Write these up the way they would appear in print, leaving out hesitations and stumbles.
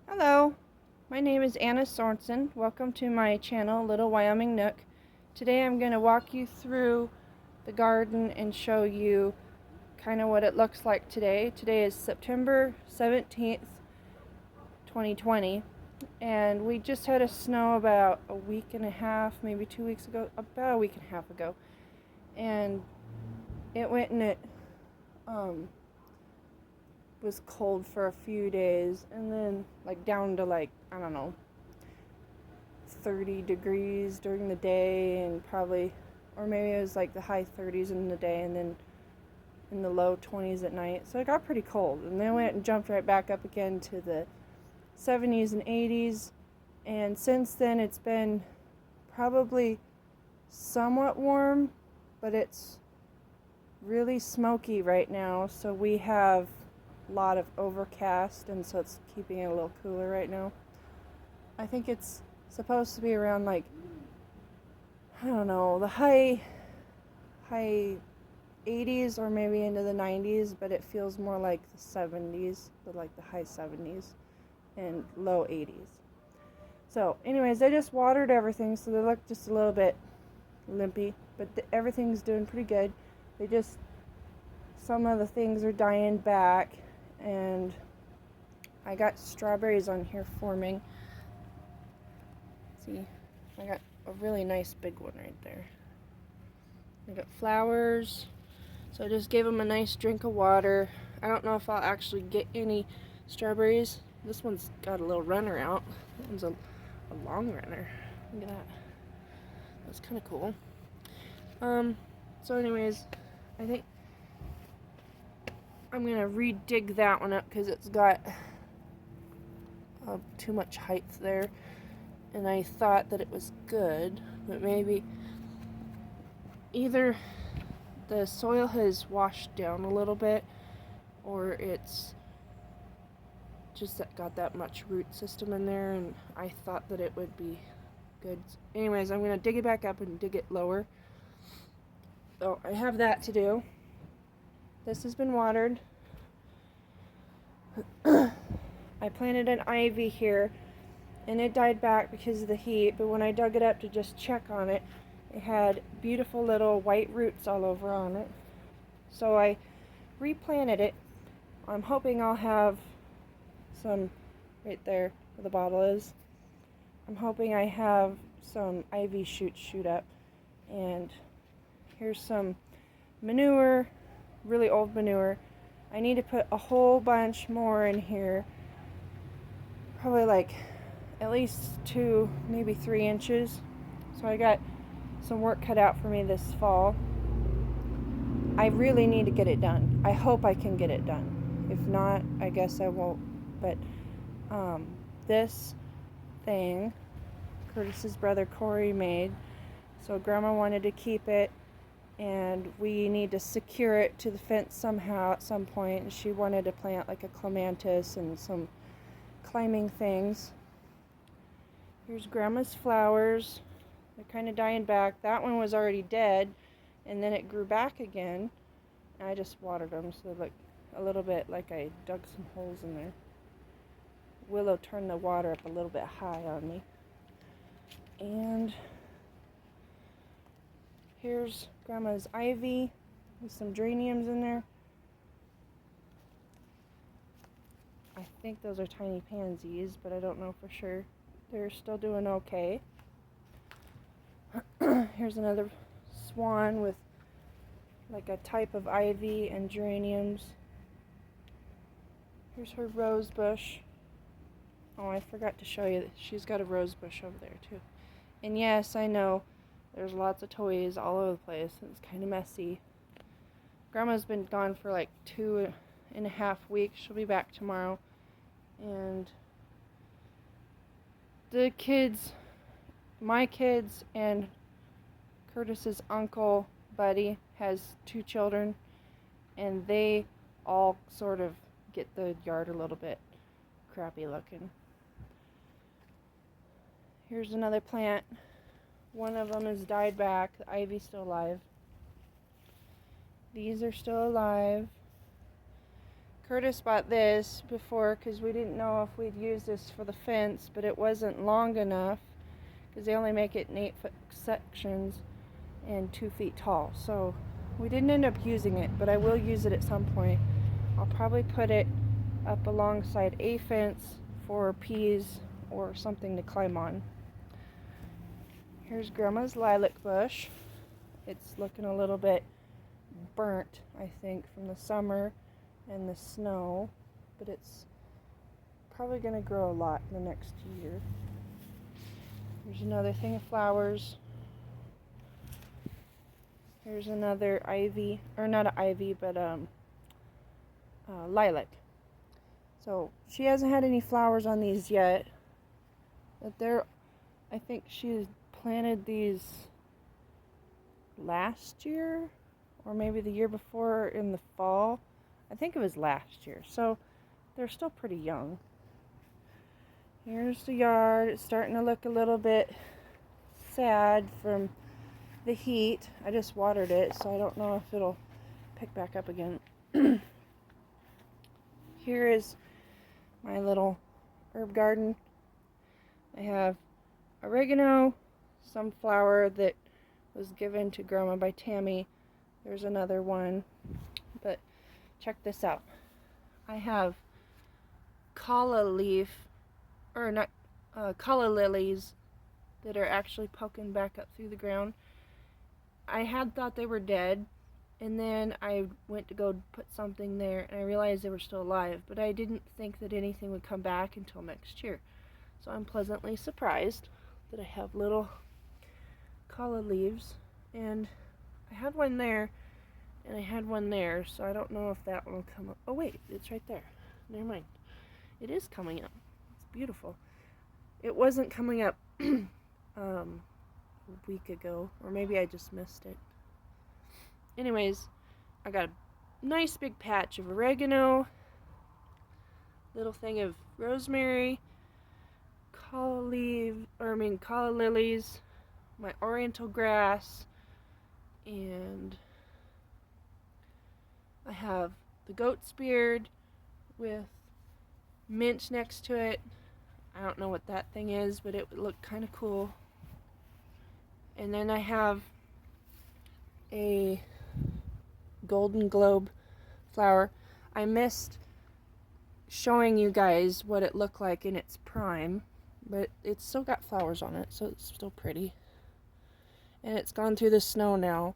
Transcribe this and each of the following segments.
Hello, my name is Anna Sorensen. Welcome to my channel, Little Wyoming Nook. Today I'm going to walk you through the garden and show you kind of what it looks like today. Today is September 17th, 2020, and we just had a snow about a week and a half, maybe 2 weeks ago, about a week and a half ago. And it went and it was cold for a few days, and then down to I don't know, 30 degrees during the day, and probably, or maybe it was the high 30s in the day and then in the low 20s at night. So it got pretty cold, and then went and jumped right back up again to the 70s and 80s. And since then it's been probably somewhat warm, but it's really smoky right now. So we have a lot of overcast, and so it's keeping it a little cooler right now. I think it's supposed to be around I don't know, the high 80s or maybe into the 90s, but it feels more like the 70s, but the high 70s and low 80s. So anyways, I just watered everything, so they look just a little bit limpy, but everything's doing pretty good. Some of the things are dying back, and I got strawberries on here forming. See, I got a really nice big one right there. I got flowers, so I just gave them a nice drink of water. I don't know if I'll actually get any strawberries. This one's got a little runner out. That one's a long runner. Look at that. That's kind of cool. So anyways, I think I'm gonna re-dig that one up because it's got too much height there, and I thought that it was good, but maybe either the soil has washed down a little bit, or it's just got that much root system in there, and I thought that it would be good. Anyways, I'm gonna dig it back up and dig it lower. So I have that to do. This has been watered. I planted an ivy here, and it died back because of the heat, but when I dug it up to just check on it, it had beautiful little white roots all over on it. So I replanted it. I'm hoping I'll have some right there where the bottle is. I'm hoping I have some ivy shoots shoot up. And here's some manure, really old manure. I need to put a whole bunch more in here, probably at least 2, maybe 3 inches. So I got some work cut out for me this fall. I really need to get it done. I hope I can get it done. If not, I guess I won't. But this thing, Curtis's brother Corey made. So Grandma wanted to keep it, and we need to secure it to the fence somehow at some point. And she wanted to plant a clematis and some climbing things. Here's Grandma's flowers. They're kind of dying back. That one was already dead, and then it grew back again. I just watered them, so they look a little bit like I dug some holes in there. Willow turned the water up a little bit high on me. And here's Grandma's ivy with some geraniums in there. I think those are tiny pansies, but I don't know for sure. They're still doing okay. Here's another swan with a type of ivy and geraniums. Here's her rose bush. Oh, I forgot to show you that she's got a rose bush over there too. And yes, I know there's lots of toys all over the place. It's kind of messy. Grandma's been gone for 2.5 weeks. She'll be back tomorrow. And the kids, my kids, and Curtis's uncle, Buddy, has 2 children, and they all sort of get the yard a little bit crappy looking. Here's another plant. One of them has died back. The ivy's still alive. These are still alive. Curtis bought this before because we didn't know if we'd use this for the fence, but it wasn't long enough because they only make it in 8-foot sections and 2 feet tall. So we didn't end up using it, but I will use it at some point. I'll probably put it up alongside a fence for peas or something to climb on. Here's Grandma's lilac bush. It's looking a little bit burnt, I think, from the summer and the snow, but it's probably going to grow a lot in the next year. Here's another thing of flowers. Here's another ivy, or not an ivy, but lilac. So she hasn't had any flowers on these yet, but I think she planted these last year, or maybe the year before in the fall. I think it was last year, so they're still pretty young. Here's the yard. It's starting to look a little bit sad from the heat. I just watered it, so I don't know if it'll pick back up again. Here is my little herb garden. I have oregano, sunflower that was given to Grandma by Tammy. There's another one, but check this out. I have calla lilies that are actually poking back up through the ground. I had thought they were dead, and then I went to go put something there, and I realized they were still alive, but I didn't think that anything would come back until next year. So I'm pleasantly surprised that I have little calla leaves, and I had one there, and I had one there, so I don't know if that one will come up. Oh wait, it's right there. Never mind. It is coming up. It's beautiful. It wasn't coming up a week ago, or maybe I just missed it. Anyways, I got a nice big patch of oregano, little thing of rosemary, calla lilies, my oriental grass, and I have the goat's beard with mint next to it. I don't know what that thing is, but it would look kind of cool. And then I have a golden globe flower. I missed showing you guys what it looked like in its prime, but it's still got flowers on it, so it's still pretty. And it's gone through the snow now,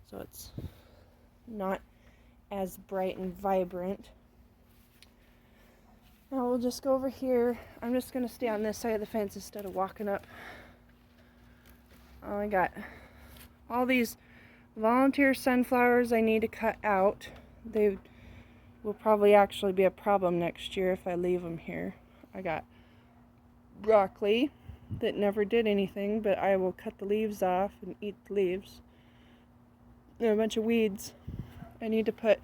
so it's not as bright and vibrant. Now we'll just go over here. I'm just going to stay on this side of the fence instead of walking up. Oh, I got all these volunteer sunflowers I need to cut out. They will probably actually be a problem next year if I leave them here. I got broccoli that never did anything, but I will cut the leaves off and eat the leaves. There are a bunch of weeds. I need to put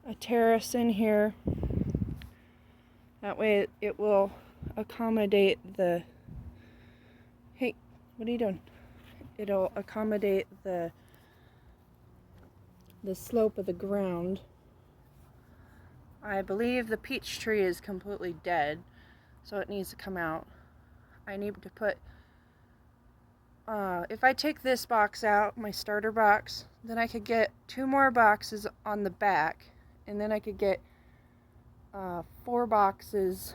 a terrace in here. That way it will accommodate the... Hey, what are you doing? It'll accommodate the slope of the ground. I believe the peach tree is completely dead, so it needs to come out. I need to put... if I take this box out, my starter box, then I could get 2 more boxes on the back, and then I could get 4 boxes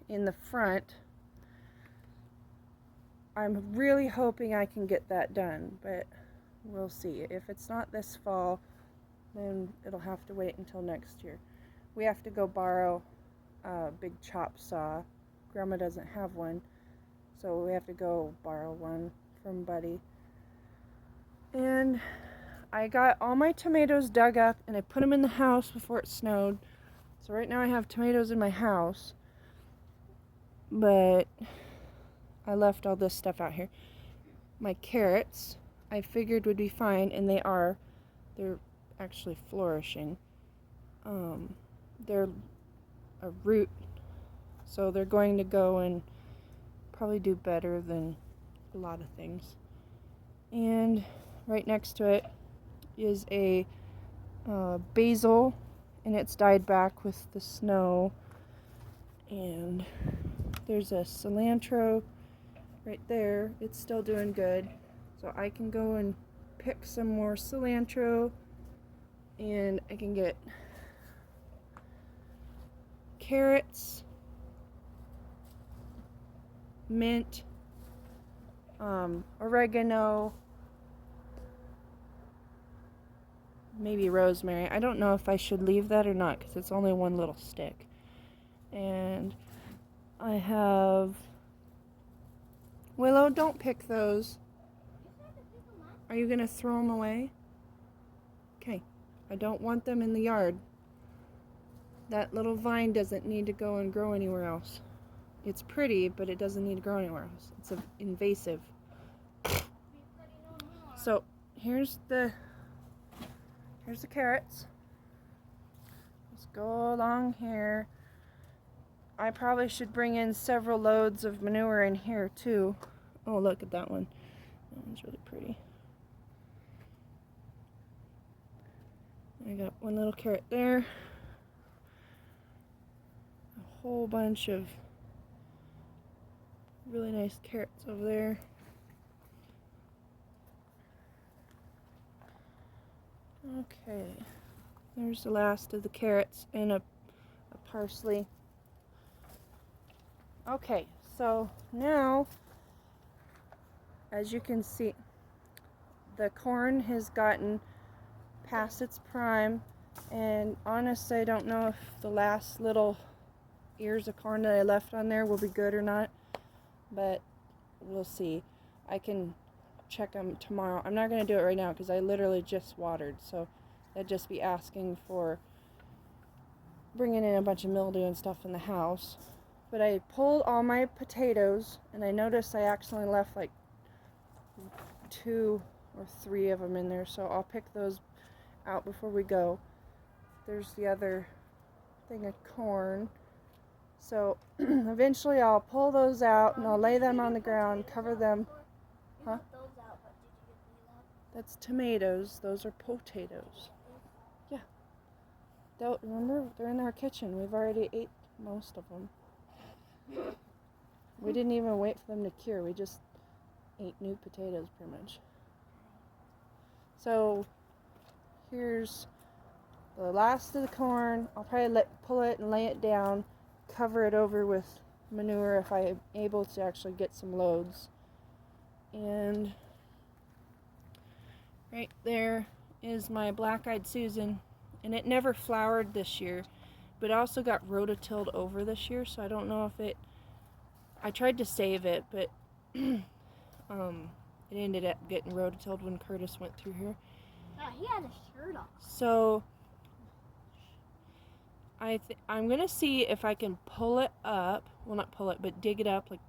in the front. I'm really hoping I can get that done, but we'll see. If it's not this fall, then it'll have to wait until next year. We have to go borrow a big chop saw. Grandma doesn't have one, so we have to go borrow one from Buddy. And I got all my tomatoes dug up, and I put them in the house before it snowed. So right now I have tomatoes in my house, but I left all this stuff out here. My carrots, I figured would be fine, and they are. They're actually flourishing. They're a root, so they're going to go and probably do better than a lot of things. And right next to it is a basil and it's died back with the snow. And there's a cilantro right there. It's still doing good. So I can go and pick some more cilantro, and I can get carrots, mint, oregano, maybe rosemary. I don't know if I should leave that or not because it's only one little stick. And I have Willow, don't pick those. Are you going to throw them away? Okay. I don't want them in the yard. That little vine doesn't need to go and grow anywhere else. It's pretty, but it doesn't need to grow anywhere else. It's invasive. So, here's the carrots. Let's go along here. I probably should bring in several loads of manure in here too. Oh, look at that one. That one's really pretty. I got one little carrot there. A whole bunch of really nice carrots over there. Okay. There's the last of the carrots and a parsley. Okay, so now, as you can see, the corn has gotten past its prime, and honestly, I don't know if the last little ears of corn that I left on there will be good or not, but we'll see. I can check them tomorrow. I'm not going to do it right now because I literally just watered, so that'd just be asking for bringing in a bunch of mildew and stuff in the house. But I pulled all my potatoes, and I noticed I accidentally left like 2 or 3 of them in there, so I'll pick those out before we go. There's the other thing of corn. So eventually I'll pull those out, and I'll lay them on the ground, cover them. Huh? That's tomatoes. Those are potatoes. Yeah. Remember, they're in our kitchen. We've already ate most of them. We didn't even wait for them to cure. We just ate new potatoes pretty much. So here's the last of the corn. I'll probably pull it and lay it down, cover it over with manure if I'm able to actually get some loads. And right there is my black-eyed Susan, and it never flowered this year, but it also got rototilled over this year, so I don't know if I tried to save it, but it ended up getting rototilled when Curtis went through here. Oh, he had a shirt on. So I'm gonna see if I can pull it up. Well, not pull it, but dig it up. Like,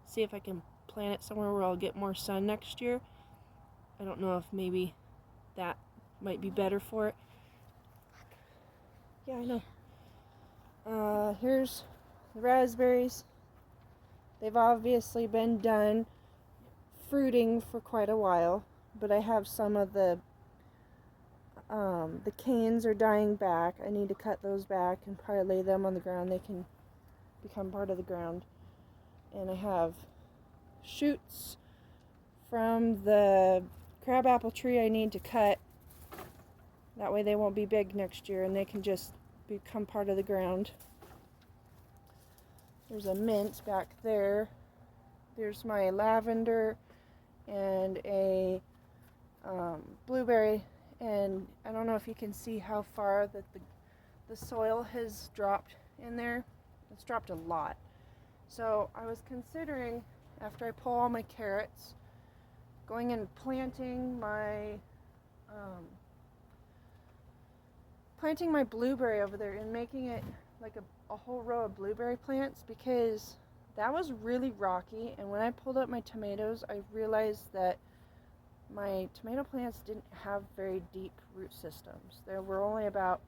see if I can plant it somewhere where I'll get more sun next year. I don't know if maybe that might be better for it. Yeah, I know. Here's the raspberries. They've obviously been done fruiting for quite a while, but I have some of the canes are dying back. I need to cut those back and probably lay them on the ground. They can become part of the ground. And I have shoots from the crabapple tree I need to cut. That way they won't be big next year and they can just become part of the ground. There's a mint back there. There's my lavender and a blueberry. And I don't know if you can see how far that the soil has dropped in there. It's dropped a lot. So I was considering, after I pull all my carrots, going and planting my blueberry over there and making it like a whole row of blueberry plants, because that was really rocky, and when I pulled up my tomatoes I realized that my tomato plants didn't have very deep root systems. There were only about,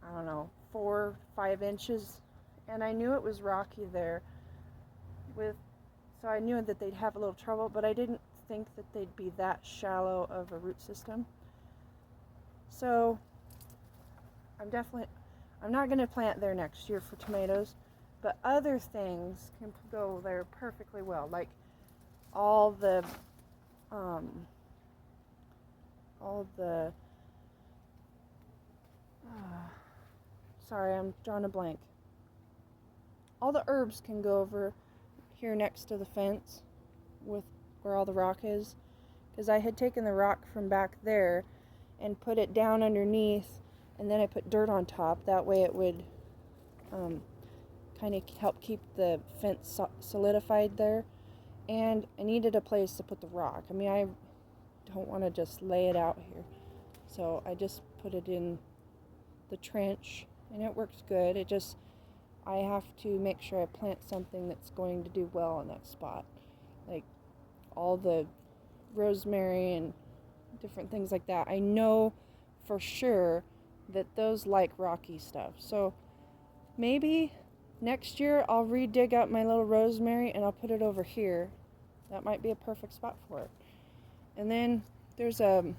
I don't know, 4 or 5 inches, and I knew it was rocky there, so I knew that they'd have a little trouble, but I didn't think that they'd be that shallow of a root system. So I'm not going to plant there next year for tomatoes, but other things can go there perfectly well, like all the sorry, I'm drawing a blank. All the herbs can go over here next to the fence with where all the rock is, because I had taken the rock from back there and put it down underneath, and then I put dirt on top. That way it would kind of help keep the fence solidified there. And I needed a place to put the rock. I mean, I don't want to just lay it out here. So I just put it in the trench, and it works good. I have to make sure I plant something that's going to do well in that spot. Like all the rosemary and different things like that. I know for sure that those like rocky stuff. So maybe next year I'll re-dig up my little rosemary and I'll put it over here. That might be a perfect spot for it. And then there's there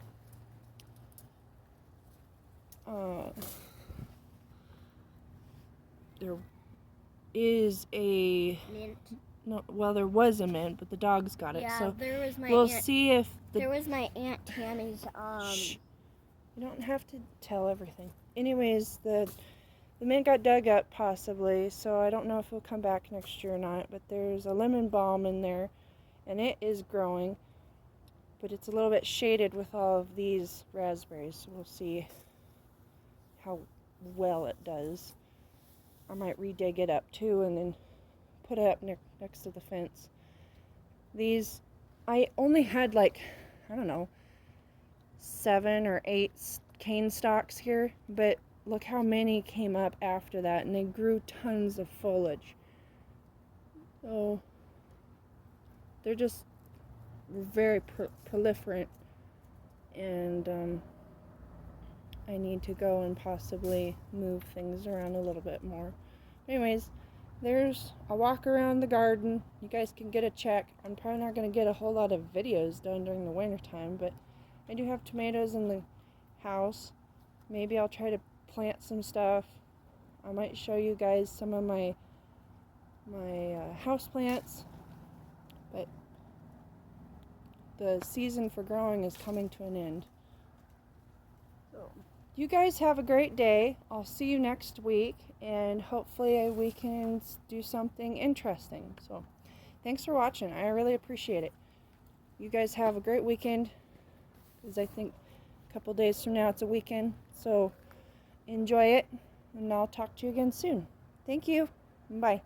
is a mint. No, well, there was a mint, but the dogs got it. Yeah, so there was my we'll aunt, see if there was my Aunt Tammy's Shh. You don't have to tell everything. Anyways, the mint got dug up possibly, so I don't know if it'll come back next year or not, but there's a lemon balm in there, and it is growing, but it's a little bit shaded with all of these raspberries, so we'll see how well it does. I might re-dig it up too and then put it up next to the fence. These, I only had like, I don't know, 7 or 8 cane stalks here, but look how many came up after that, and they grew tons of foliage. So they're just very proliferant, and I need to go and possibly move things around a little bit more. Anyways, there's a walk around the garden. You guys can get a check. I'm probably not going to get a whole lot of videos done during the winter time, but I do have tomatoes in the house. Maybe I'll try to plant some stuff. I might show you guys some of my house plants, but the season for growing is coming to an end. So you guys have a great day. I'll see you next week, and hopefully we can do something interesting. So thanks for watching. I really appreciate it. You guys have a great weekend, because I think a couple days from now it's a weekend. So enjoy it, and I'll talk to you again soon. Thank you. Bye.